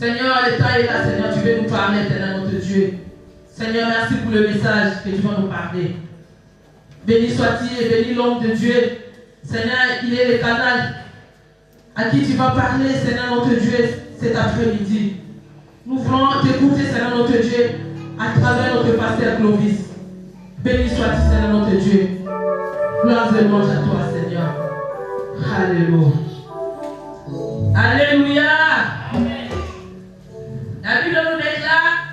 Seigneur, le temps est là, Seigneur, tu veux nous parler, éternel notre Dieu. Seigneur, merci pour le message que tu vas nous parler. Béni soit-il et béni l'homme de Dieu. Seigneur, il est le canal à qui tu vas parler, Seigneur notre Dieu, cet après-midi. Nous voulons t'écouter, Seigneur notre Dieu, à travers notre pasteur Clovis. Béni soit-il, Seigneur notre Dieu. Gloire et louange à toi, Seigneur. Alléluia. Alléluia. La Bible nous déclare,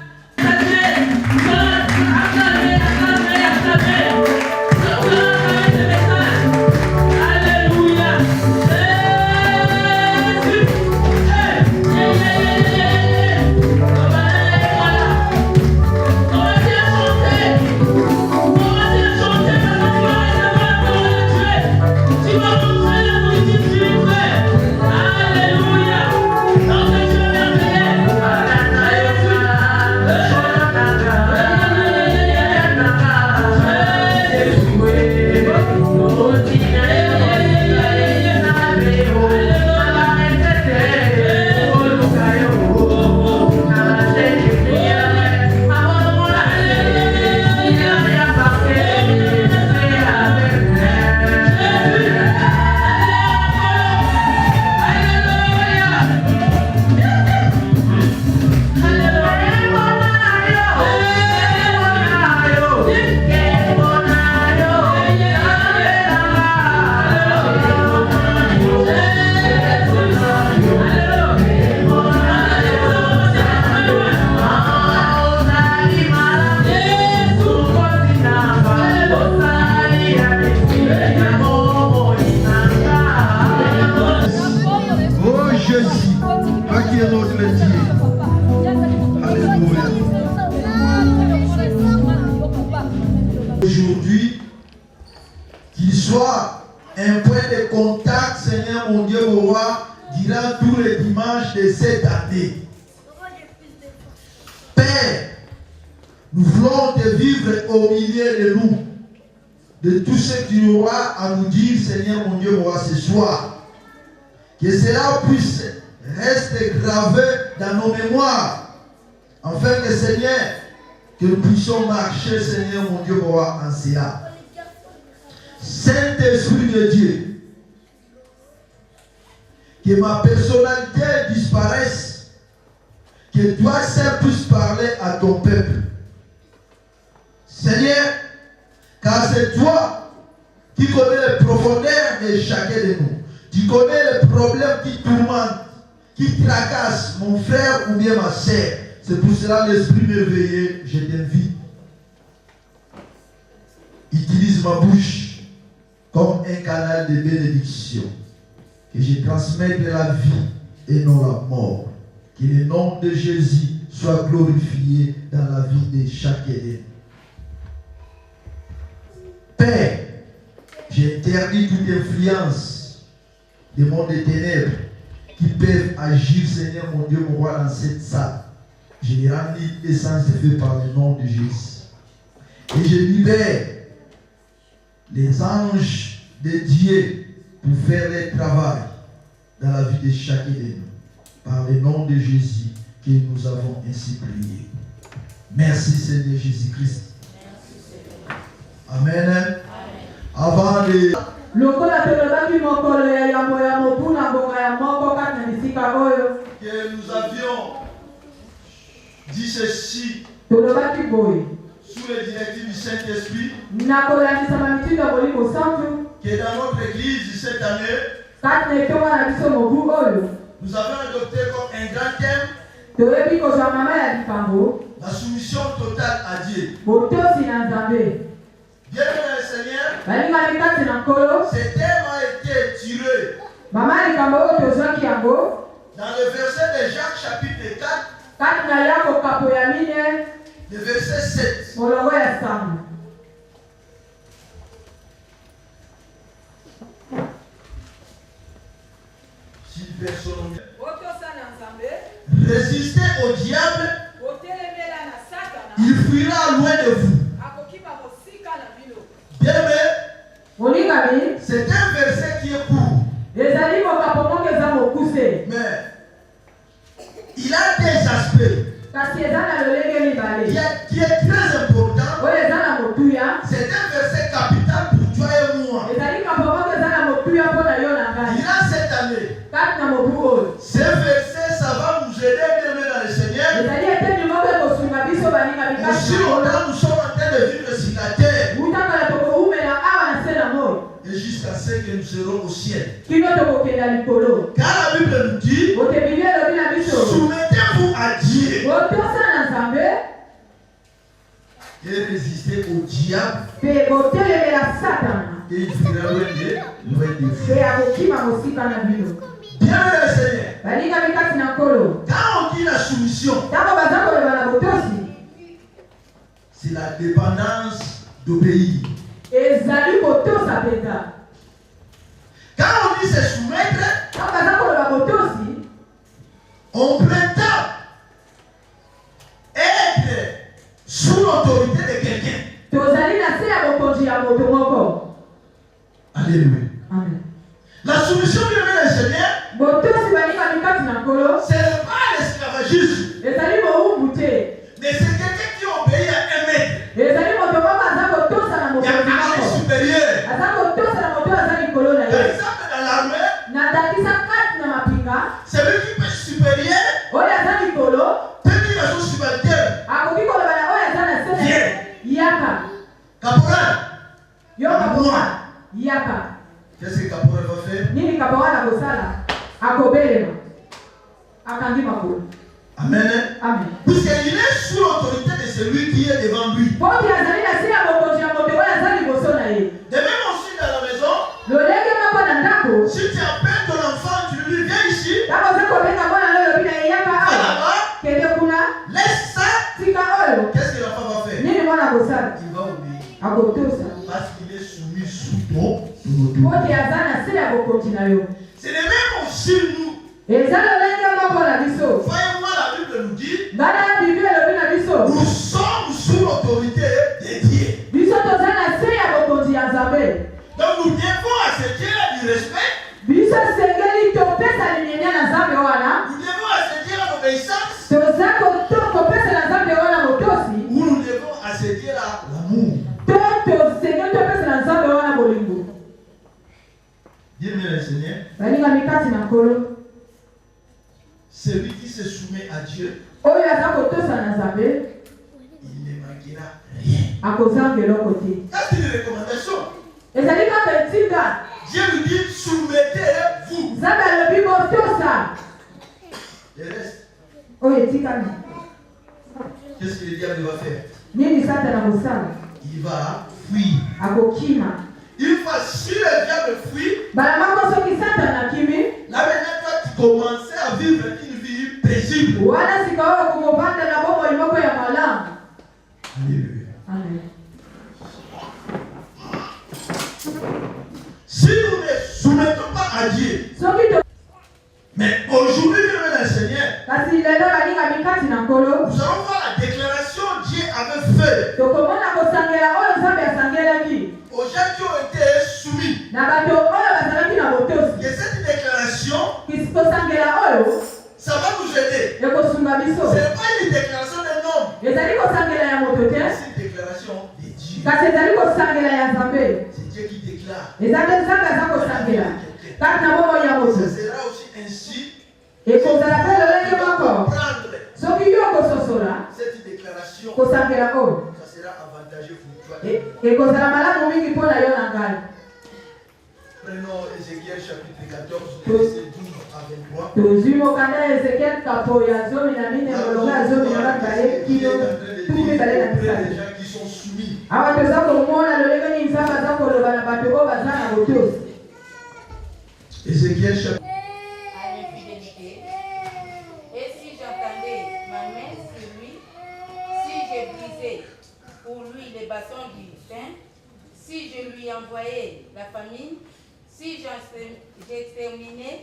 aujourd'hui, qu'il soit un point de contact, Seigneur mon Dieu, mon roi, durant tous les dimanches de cette année. Père, nous voulons te vivre au milieu de nous, de tout ce que tu auras à nous dire, Seigneur mon Dieu, mon roi, ce soir. Que cela puisse rester gravé dans nos mémoires, afin que, Seigneur, que nous puissions marcher, Seigneur mon Dieu, mon roi, en cela. Saint-Esprit de Dieu, que ma personnalité disparaisse, que toi seul puisses parler à ton peuple. Seigneur, car c'est toi qui connais les profondeurs de chacun de nous. Tu connais les problèmes qui tourmentent, qui tracassent mon frère ou bien ma sœur. C'est pour cela, l'Esprit merveilleux, je t'invite. Utilise ma bouche comme un canal de bénédiction. Que je transmette la vie et non la mort. Que le nom de Jésus soit glorifié dans la vie de chacun de nous. Père, j'interdis toute influence des mondes des ténèbres qui peuvent agir, Seigneur mon Dieu, mon roi, dans cette salle. Je les rends l'essence de feu par le nom de Jésus. Et je libère les anges de Dieu pour faire leur travail dans la vie de chacun de nous. Par le nom de Jésus que nous avons ainsi prié. Merci Seigneur Jésus-Christ. Amen. Avant de... que nous avions dit ceci sous les directives du Saint-Esprit, que dans notre église cette année, nous avons adopté comme un grand thème la soumission totale à Dieu. Bien aimé le Seigneur, ce thème a été tiré dans le verset de Jacques chapitre 4, le verset 7. Si personne résistez au diable, il fuira loin de vous. Bien aimé, c'est un verset qui est court, mais il a des aspects qui est très important. C'est un verset capital pour toi et moi. Il a cette année. Ce verset, ça va nous aider bien aimé dans le Seigneur. Aussi longtemps nous sommes en train de vivre sur la terre. Et jusqu'à ce que nous serons au ciel. Car la Bible nous dit, soumettez-vous à Dieu et résistez au diable. Et il fuira loin de vous. Bien le Seigneur. Quand on dit la soumission, c'est la dépendance d'obéir. Quand on dit se soumettre, on prétend être sous l'autorité de quelqu'un. Alléluia. Amen. La soumission bien aimé le Seigneur, ce n'est pas l'esclavagisme, mais c'est quelqu'un qui obéit à un maître. Il y a un rang supérieur. Par exemple, dans l'armée, celui qui peut supérieur, peut dire à son subalterne, viens. Caporal, moi. Qu'est-ce que Caporal va faire? Amen. Amen. Puisqu'il est sous l'autorité de celui qui est devant lui. De même aussi dans la maison, si tu appelles ton enfant, tu lui dis viens ici, va là-bas, laisse ça. Qu'est-ce que l'enfant va faire? Il va obéir. Parce qu'il est soumis sous ton autorité. C'est le même aussi nous. Voyez-moi, la Bible nous dit, nous sommes sous l'autorité de Dieu. Donc nous devons à ce Dieu-là du respect. Nous devons à ce Dieu-là l'obéissance. Ou nous devons à ce Dieu-là l'amour. Dis-moi le Seigneur. Celui qui se soumet à Dieu, il ne manquera rien. C'est une recommandation. Dieu lui dit soumettez-vous. Le reste, qu'est-ce que le diable va faire? Il va fuir. Une fois si le diable fuit, là maintenant toi tu commences à vivre une vie paisible. Alléluia. Amen. Si nous ne soumettons pas à Dieu, mais Nous allons voir la déclaration que Dieu avait faite aux gens qui ont été soumis. Et cette déclaration, ça va nous aider. Ce n'est pas une déclaration d'un homme. C'est une déclaration de Dieu. C'est Dieu qui déclare. Ça sera aussi ainsi. Et pour comprendre cette déclaration, ça sera avantageux pour toi. Prenons Ézéchiel chapitre 14, verset 12 à 23. Les gens qui sont soumis. Ézéchiel chapitre. Et si j'entendais ma main sur lui, si j'ai brisé pour lui les bâtons du pain, si je lui envoyais la famine, si j'exterminais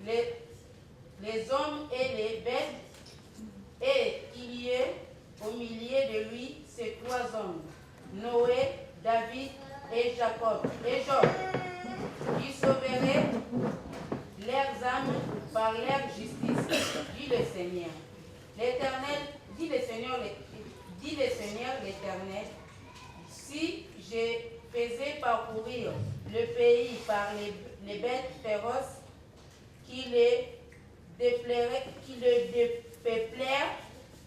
les hommes et les bêtes, et qu'il y ait au milieu de lui ces trois hommes, Noé, David et Jacob et Job, qui sauveraient leurs âmes par leur justice, dit le Seigneur. L'Éternel, dit le Seigneur l'Éternel, si je faisais parcourir le pays par les bêtes féroces, qui le dépeuplèrent,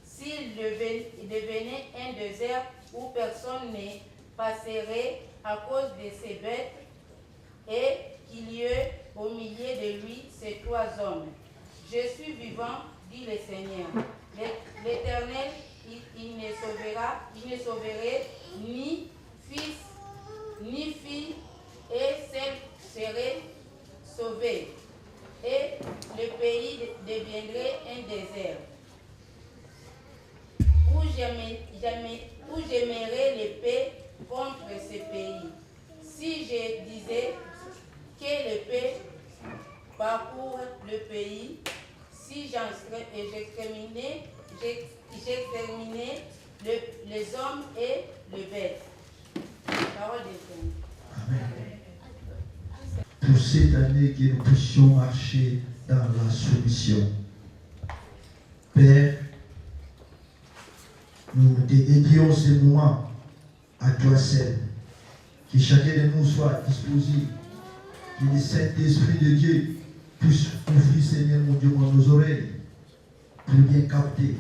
s'il devenait un désert où personne ne passerait à cause de ces bêtes, et qu'il y ait au milieu de lui ces trois hommes. Je suis vivant, dit le Seigneur. L'Éternel, il ne sauverait ni fils ni fille, et celle serait sauvée, et le pays deviendrait un désert, où j'aimerais l'épée contre ce pays. Si je disais que l'épée parcourt le pays, si j'exterminais les hommes et les bêtes. Parole de Dieu. Amen. Pour cette année, que nous puissions marcher dans la soumission. Père, nous te dédions ce moment à toi seul. Que chacun de nous soit disposé. Que le Saint-Esprit de Dieu puisse ouvrir, Seigneur mon Dieu, nos oreilles pour bien capter.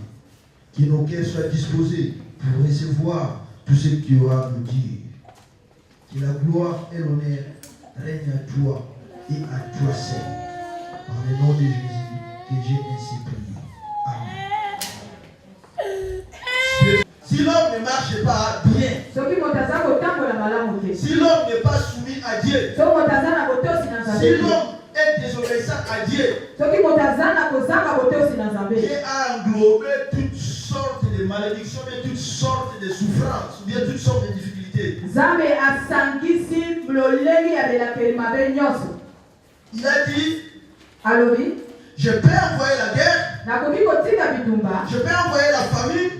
Que nos cœurs soient disposés pour recevoir tout ce que tu auras à nous dire. Que la gloire et l'honneur règnent à toi et à toi seul. Par le nom de Jésus, que j'ai ainsi prié. Amen. Si l'homme ne marche pas bien, si l'homme n'est pas soumis à Dieu, si l'homme est désobéissant à Dieu, Dieu a englobé toutes sortes de malédictions, toutes sortes de souffrances, ou bien toutes sortes de difficultés. Il a dit, je peux envoyer la guerre, je peux envoyer la famine,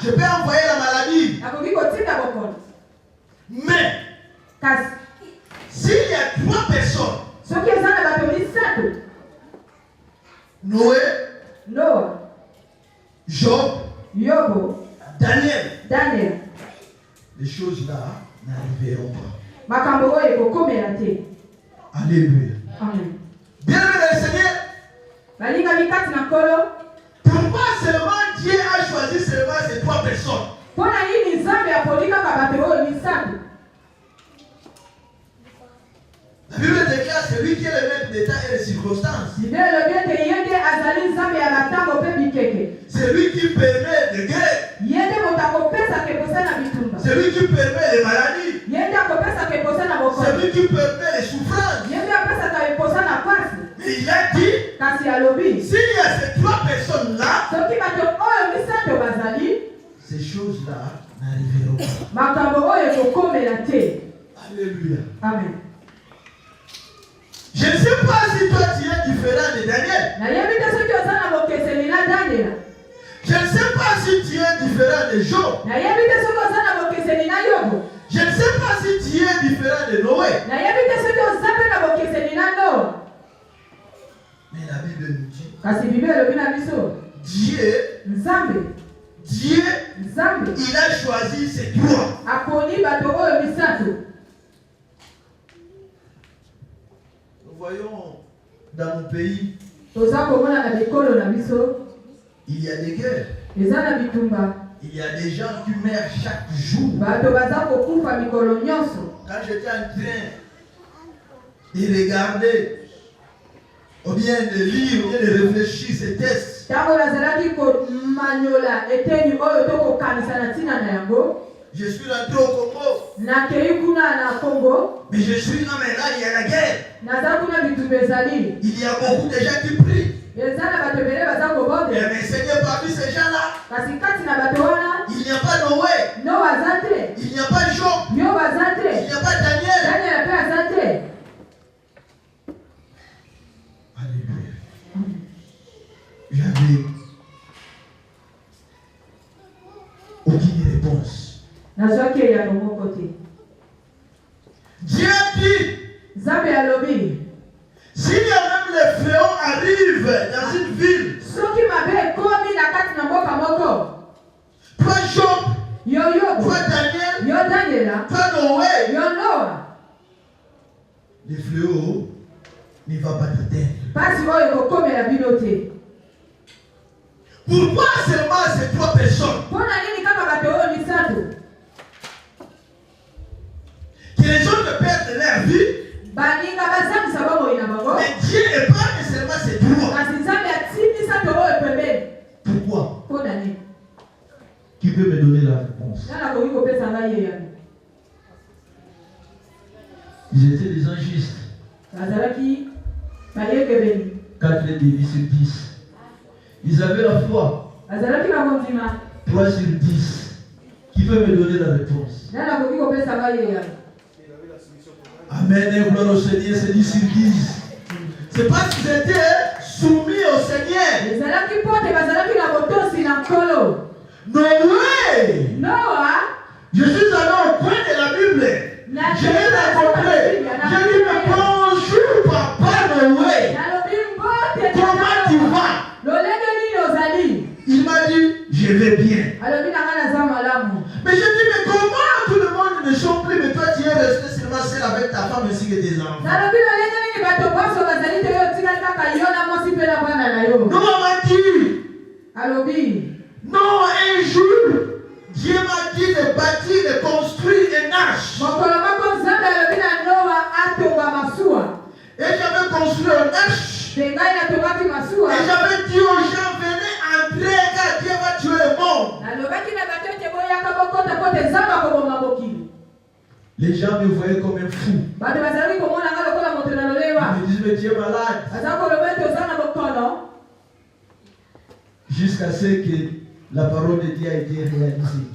je peux envoyer la maladie. Mais s'il y a trois personnes, Noé, Job, Daniel, les choses là n'arriveront pas. Alléluia. Amen. Bien-aimé le Seigneur, pourquoi seulement Dieu a choisi seulement ces trois personnes? La Bible déclare celui qui est le maître d'état et de circonstances. Celui qui permet de guerre. Celui qui permet les maladies. Celui qui permet les souffrances. Mais il a dit, s'il y a ces trois personnes-là, ces choses-là n'arriveront pas. Alléluia. Amen. Je ne sais pas si toi tu es différent de Daniel. si tu es différent de Job. Je ne sais pas si tu es différent de Noé. Mais la Bible nous dit Dieu, il a choisi ses trois. Nous voyons dans nos pays, il y a des guerres. Il y a des gens qui meurent chaque jour. Quand j'étais en train de regarder, ou bien de lire, ou bien de réfléchir ces textes, je suis rentré au Congo. Mais je suis là maintenant, il y a la guerre. Il y a beaucoup de gens qui prient. Mais Seigneur, parmi ces gens-là, il n'y a pas Noé, il n'y a pas Job, il n'y a pas Daniel. Alléluia. J'avais aucune réponse. Dieu dit, s'il y a même les fléaux arrivent dans une ville, toi Job, toi Daniel, toi Noé, les fléaux ne vont pas t'atteindre. Pourquoi seulement ces trois personnes? Que les autres perdent leur vie, mais Dieu épargne seulement ces trois. Pourquoi? Qui peut me donner la réponse? Ils étaient des injustes. 4 demi sur 10. Ils avaient la foi. 3 sur 10. Qui peut me donner la réponse? Amen et gloire au Seigneur, c'est 10 sur 10. C'est parce qu'ils étaient soumis au Seigneur. Noé, je suis allé au coin de la Bible. Je l'ai rencontré. Je lui ai dit, bonjour papa Noé. Comment tu vas? Il m'a dit, je vais bien. Mais je dis, mais comment tout le monde ne chante plus, mais toi tu es resté seulement seul avec ta femme ainsi que tes enfants? Non, on m'a dit, non, un jour, Dieu m'a dit de bâtir, de construire une arche. Et j'avais construit une arche. Et j'avais dit aux gens, venez entrer car Dieu va tuer le monde. Les gens me voyaient comme un fou. Ils me disent, mais tu es malade. Jusqu'à ce que la parole de Dieu a été réalisée.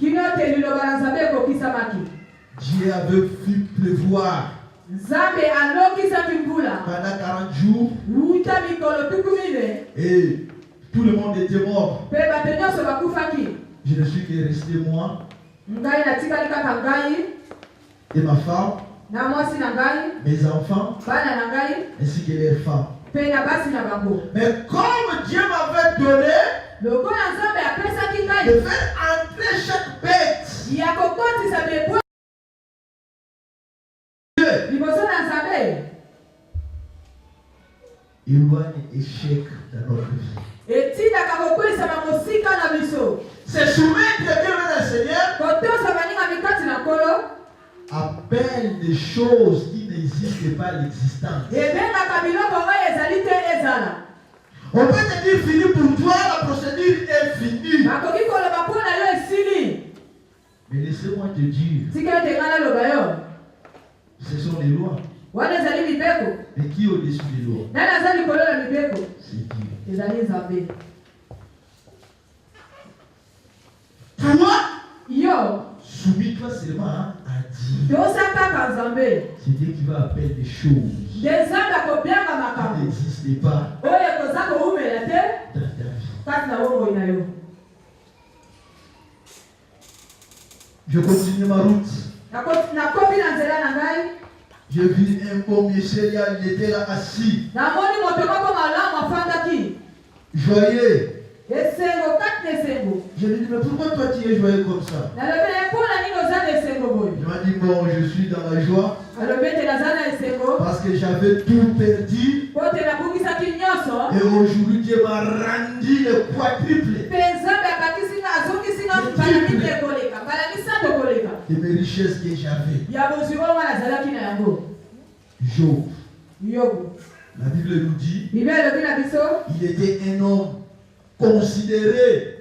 Dieu avait fait pleuvoir pendant 40 jours. Et tout le monde était mort. Je ne suis que resté moi et ma femme, mes enfants, ainsi que leurs femmes. Mais comme Dieu m'avait donné de faire entrer chaque bête, il y a un échec dans notre vie. C'est soumettre Dieu au Seigneur appelle des choses qui n'existent pas à l'existence. On peut te dire fini pour toi, la procédure est finie. Mais laissez-moi te dire, ce sont les lois. Mais qui est au-dessus des lois? C'est Dieu. Toi, soumis-toi seulement à Dieu. C'est Dieu qui va appeler des choses qui n'existent pas dans ta vie. Je continue ma route. nakomi na nzela na ngai. J'ai vu un beau monsieur, il était là assis. Namoni moto moko malamu afandaki. Joyeux. Esengo kati esengo. Je lui ai dit, mais pourquoi toi tu es joyeux comme ça? Nalobela mpona nini oza na esengo boye? Il m'a dit, bon, je suis dans la joie. Alobi ete naza na esengo. Parce que j'avais tout perdu. Po ete nabungisaki nyonso. Et aujourd'hui, Dieu m'a rendu le quadruple. Mpe Nzambe akakisinga azongisinga mbala mibale koleka mbala misato koleka. Et mes richesses que j'avais. Ya bozwi oyo nga nazalaki na yango. Job. Yobu. La Bible nous dit, Bible elobi na biso. il était un homme considéré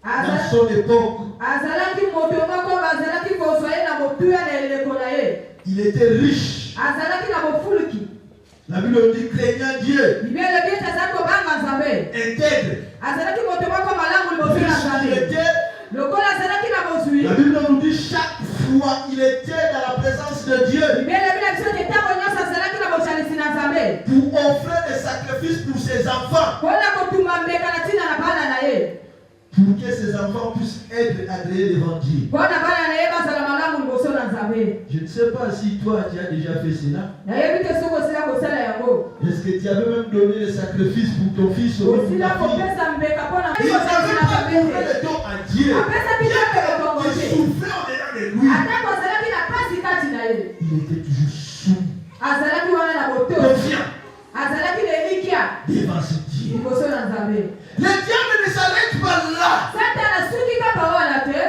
dans son époque. Azalaki moto moko bazalaki kozwa ye na motuya na eleko na ye. Il était riche. Azalaki na bofuluki. La Bible nous dit, craignant Dieu. Bible elobi ete azalaki kobanga Nzambe. Intègre. Azalaki moto moko malamu liboso na Il Nzambe. était. Lokola azalaki na bozwi. La Bible nous dit, chaque fois il était dans la présence de Dieu. Bible elobi na biso ete ntango nyonso azalaki na bosalisi na Nzambe. Pour offrir des sacrifices pour ses enfants. Mpona kotumba mbeka na ntina na bana na ye. Pour que ses enfants puissent être agréés devant Dieu. Mpona bana na ye bazala malamu liboso na Nzambe. Je ne sais pas si toi tu as déjà fait cela. Nayebi te soki osila kosala yango. Est-ce que tu avais même donné les sacrifices pour ton fils ou pour osila ta fille? kopesa mbeka mpona Il n'avait pas donné le don à Dieu. apesaki nzambe bokongo Il te. souffrait au-dedans de lui. atako azalaki na pasi kati na ye. Il était toujours soumis, azalaki wana na boto. confiant azalaki na elikya devant ce Dieu. liboso na Nzambe. Le diable ne s'arrête pas là. satana asuki kaka wana te.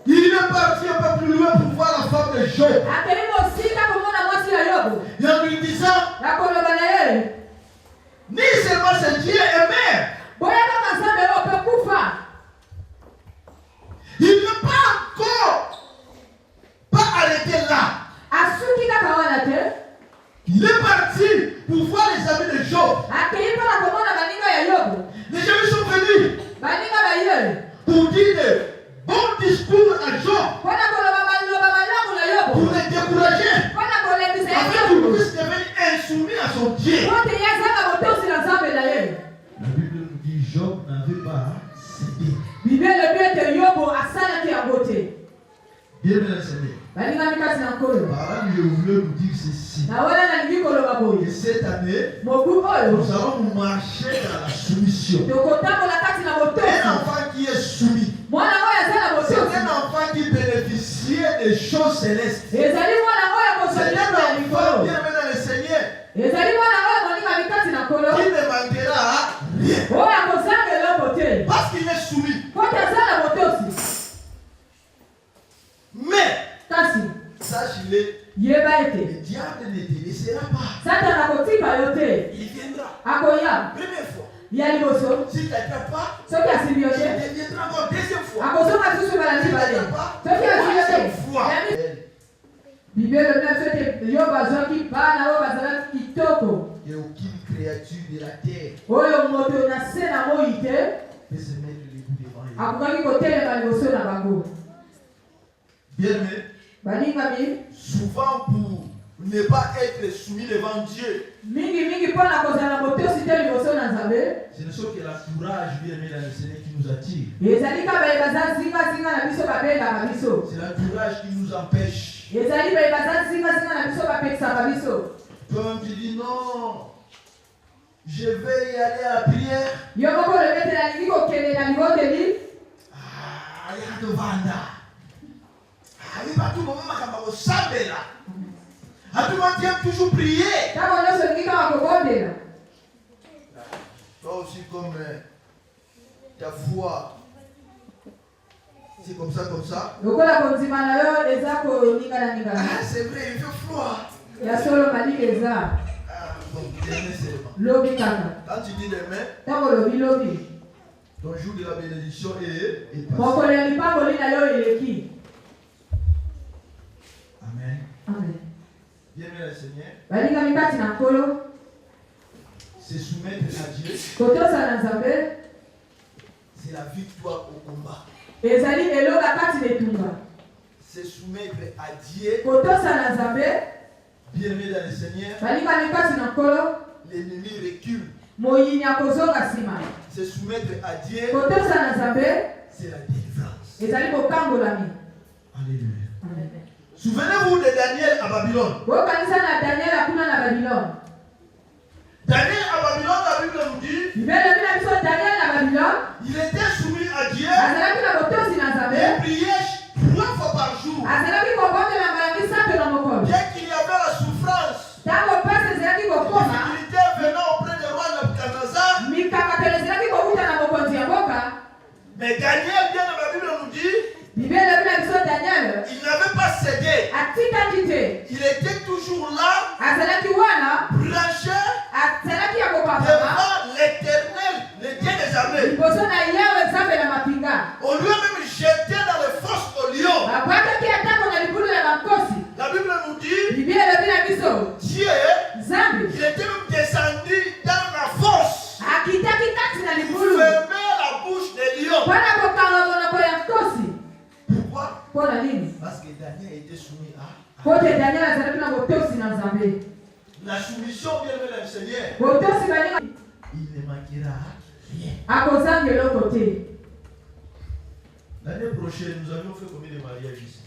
Il est parti un peu plus loin pour voir la femme de Job. akeli mosika komona mwasi ya Yobu. Et en lui disant, na koloba na ye ni seulement ce Dieu aimait. boya kaka Nzambe oyo mpe kufa. Il n'est pas encore pas arrêté là. asuki kaka wana te. Il est parti pour voir les amis de Job. akeli mpona komona baninga ya Yobu. Les amis sont venus baninga baye pour dire de bons discours à Job, mpona koloba maloba malamu na Yobu. pour le décourager, mpona kolembisa ye afin qu'il Yobu. puisse devenir insoumis à son Dieu. pote ye azanga botosi na Nzambe na ye. La Bible nous dit Job n'avait pas cédé. Bible elobi ete Yobu asalaki yango te. Bien mes amis, balingami kati na nkolo. par là, je voulais vous dire ceci. na wana nalingi koloba Et boye. cette année, mobu oyo nous allons marcher dans la soumission. tokotambola kati na Un botosi. enfant qui est soumis, mwana oyo aza na c'est un botosi. enfant qui bénéficie des choses célestes. ezali mwana oyo C'est akosolilako un ya enfant likolo. bien aimé dans le Seigneur ezali mwana oyo molingami kati na nkolo. qui ne manquera rien. oyo akozanga eloko te. Parce qu'il est soumis. pote aza na botosi. Mais, kasi sache-le, yeba ete le diable ne te laissera pas. satana akotipa yo te. Il viendra. akoya Première fois. ya liboso. S'il ne t'attrape pas, soki asimbi yo il te viendra encore deuxième fois. akosonga susu bala S'il ne mibale. t'attrape pas, soki asimbi yo troisième te fois. Bible elobi na biso ete Yobu azwaki bana oyo bazalaki kitoko. Et aucune créature de la terre oyo moto na se na moi te peut se mettre debout devant lui. akokaki kotelema liboso na bango. Bien aimé, balingami souvent pour ne pas être soumis devant Dieu, mingi mpona kozala na botosi te liboso na Nzambe. ce ne sont que l'entourage bien aimé dans le Seigneur qui nous attire. ezali ka baye baza zingazinga na biso babengaka biso. C'est l'entourage qui nous empêche. ezali baye baza zingazinga na biso bapekisaka biso. Quand tu dis non, je vais y aller à la prière. yo moko olobi ete nalingi kokende na libondeli. Ah, il y a de vanda. Ah, il va tout le monde makambo sambela. Ah, tout le monde aime toujours prier. ntango nyonso olingi kaka kobondela. Toi aussi comme ta foi, c'est comme ça. lokola kondima na yo eza koningananingana. Ah, c'est vrai, il fait froid. ya solo malili eza Ah, bon, demain seulement. lobi kaka. Quand tu dis demain, ntango olobi lobi ton jour de la bénédiction est passé. mokolo ya lipangoli na yo eleki. Amen. amen. Bien aimé le Seigneur, balingami kati na nkolo se soumettre à Dieu, kotosa na Nzambe c'est la victoire au combat. ezali elonga kati na etumba. Se soumettre à Dieu, kotosa na Nzambe bien aimé dans le Seigneur, balingami kati na nkolo l'ennemi recule. moyini akozonga nsima. Se soumettre à Dieu, kotosa na Nzambe c'est la délivrance. ezali kokangolami. Alléluia. Souvenez-vous de Daniel à Babylone. Daniel à Babylone, la Bible nous dit, il était soumis à Dieu. Il priait 3 fois par jour. Dès qu'il y avait la souffrance, la difficulté venant auprès du roi Nebuchadnezzar. Mais Daniel, bien dans la Bible, nous dit, il n'avait pas cédé. Il était toujours là, branché devant l'Éternel, le Dieu des armées. On lui a même jeté dans les fosses au lion. La Bible nous dit, Dieu, il était même descendu dans la fosse pour fermer la bouche des lions. Pourquoi? Parce que Daniel était soumis à la soumission, bien aimé le Seigneur. Il ne manquera rien. L'année prochaine, nous avions fait combien de mariages ici?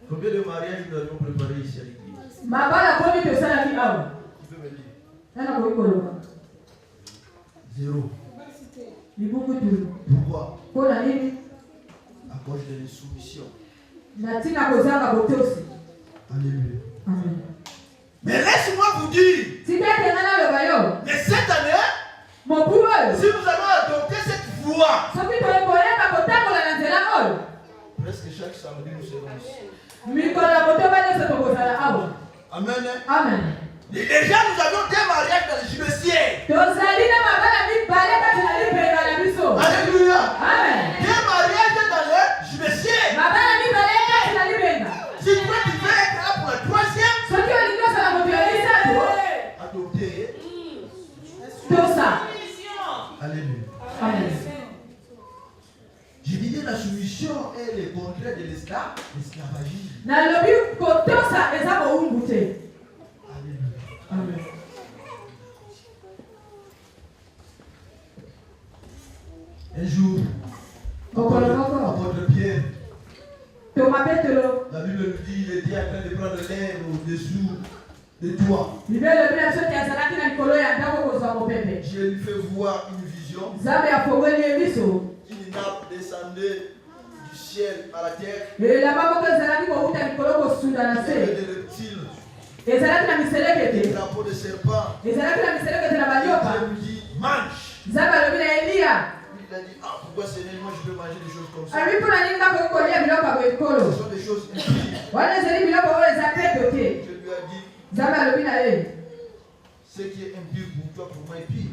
Combien de mariages nous avions préparé ici à l'église? Tu peux me dire? 0. Pourquoi? À cause de la soumission. Alléluia. Mais laisse-moi vous dire, mais cette année, si nous allons adopter cette voie, presque chaque samedi nous serons ici. Amen. Amen. Et déjà nous avions 2 mariages dans le gibecier. Alléluia. Amen. 2 mariages dans le gibecier. Si toi tu veux être là pour le 3e, adopter. Alléluia. Amen. Je disais la soumission est le contraire de l'esclavagisme. Alléluia. Amen. Un jour, apôtre Pierre, la Bible nous dit il était en train de prendre l'air au-dessous de toi. Je lui fais voir une vision. Une nappe descendait du ciel à la terre. Il y avait des reptiles, des drapeaux de serpents. Il lui dit mange. Il a dit pourquoi Seigneur, moi je peux manger des choses comme ça. Ce sont des choses impures. Je lui ai dit ce qui est impur pour toi, pour moi est pire.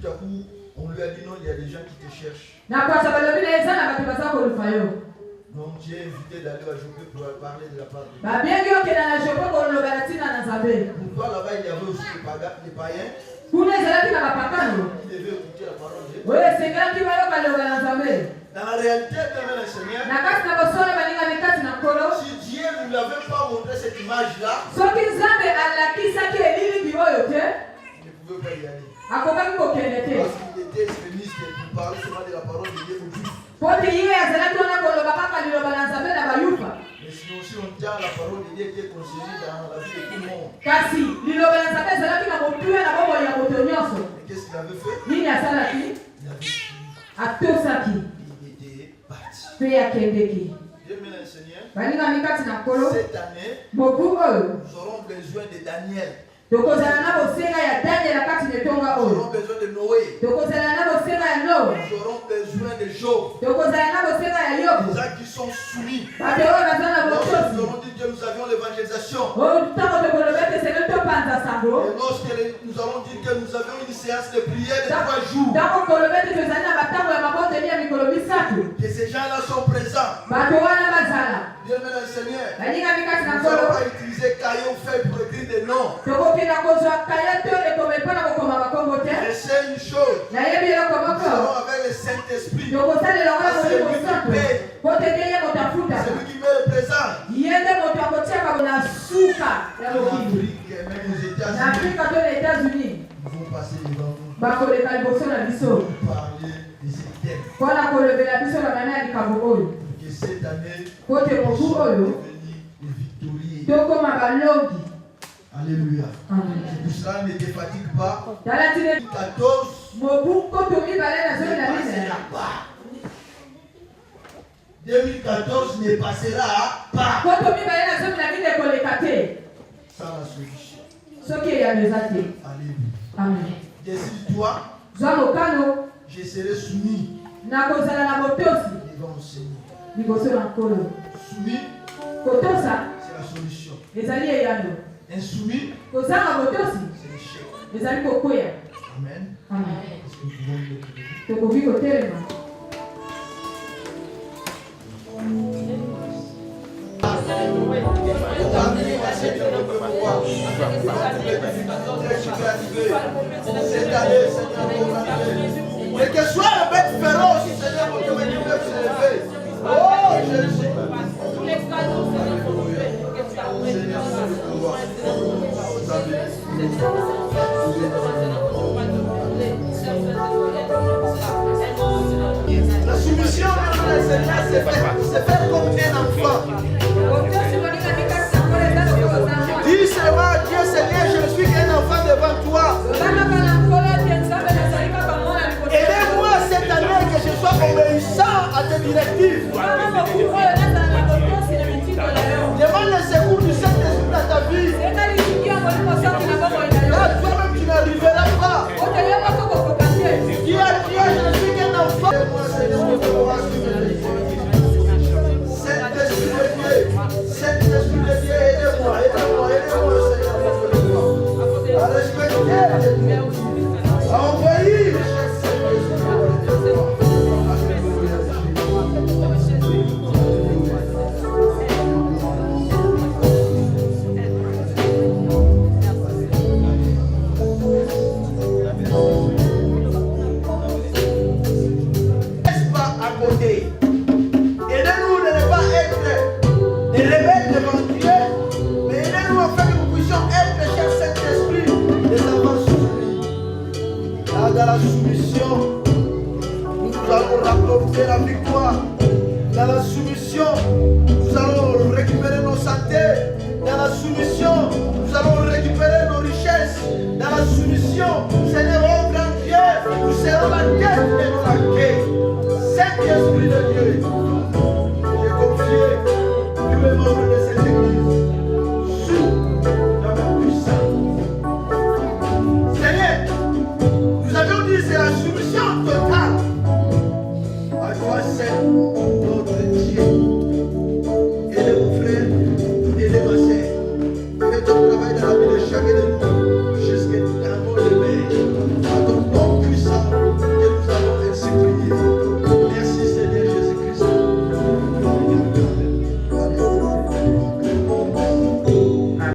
Tout à coup, on lui a dit non, il y a des gens qui te cherchent. Donc tu es invité d'aller à Jopé pour parler de la part de Dieu. Pourquoi là-bas il y avait aussi des païens qui devaient écouter la parole de Dieu. Dans la réalité, bien le Seigneur, si Dieu ne lui avait pas montré cette image-là, il ne pouvait pas y aller. Parce qu'il était extrémiste pour parler seulement de la parole de Dieu aux Juifs. Mais sinon, si on tient la parole de Dieu qui est concernée dans la vie de tout le monde. Et qu'est-ce qu'il avait fait? Il avait fui. Il était parti. Dieu merci le Seigneur. Cette année, nous aurons besoin de Daniel. Nous aurons besoin de Noé. Nous aurons besoin de Job. Des gens qui sont soumis. Nous aurons dit que nous avions l'évangélisation. Et lorsque nous allons dire que nous avions une séance de prière de 3 jours. Que ces gens-là sont présents. Bien aimé le Seigneur. Nous n'allons pas utiliser caillou fait pour écrire des noms. Mais c'est une chose. Nous allons avec le Saint-Esprit. C'est lui qui paye. C'est lui qui met le présent. En Afrique, même aux États-Unis, nous vont passer parler de ces thèmes. Que cette année, nous soyons devenus des victorieux. Alléluia. Tout cela ne te fatigue pas. 14. Ne passera pas. 2014 ne passera pas. Sans la solution. Alléluia. Décide-toi. Je serai soumis devant le Seigneur. Soumis, c'est la solution. Insoumis, c'est l'échec. Amen. Est-ce que nous pouvons le dire? Cette année, Seigneur, que soit le bête féroce